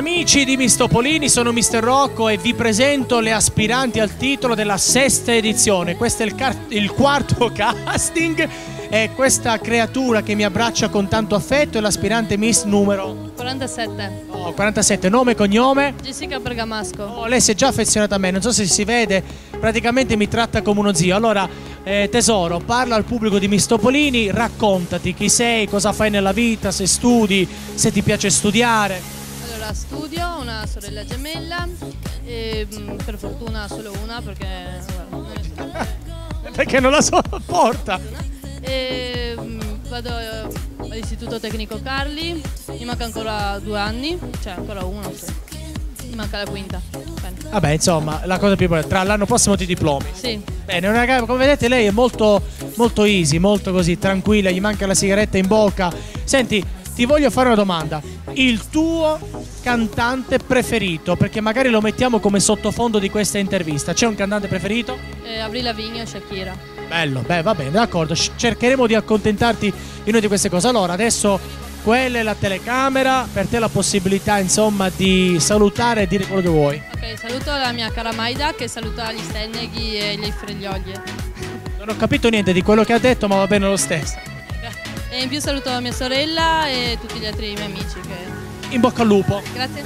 Amici di Mistopolini, sono Mister Rocco e vi presento le aspiranti al titolo della sesta edizione. Questo è il quarto casting e questa creatura che mi abbraccia con tanto affetto è l'aspirante Miss numero 47. Oh, 47, nome e cognome? Jessica Bergamasco. Oh, lei si è già affezionata a me, non so se si vede, praticamente mi tratta come uno zio. Allora, tesoro, parla al pubblico di Mistopolini, raccontati chi sei, cosa fai nella vita, se studi, se ti piace studiare. Allora, studio, ho una sorella gemella, e, per fortuna solo una perché... Perché non la sopporta. E, vado all'istituto tecnico Carli, mi manca ancora 2 anni, cioè ancora uno, sì. Mi manca la quinta. Bene. Vabbè, insomma, la cosa più importante, tra l'anno prossimo ti diplomi. Sì. Bene, come vedete lei è molto easy, molto così, tranquilla, gli manca la sigaretta in bocca. Senti, ti voglio fare una domanda. Il tuo cantante preferito, perché magari lo mettiamo come sottofondo di questa intervista, c'è un cantante preferito? Avril Lavigne o Shakira. Bello, beh, va bene, d'accordo, cercheremo di accontentarti in una di queste cose. Allora, adesso quella è la telecamera, per te la possibilità, insomma, di salutare e dire quello che vuoi. Ok, saluto la mia cara Maida che saluta gli Stenneghi e gli Fregliogli. Non ho capito niente di quello che ha detto, ma va bene lo stesso. E in più saluto la mia sorella e tutti gli altri miei amici che... In bocca al lupo. Grazie.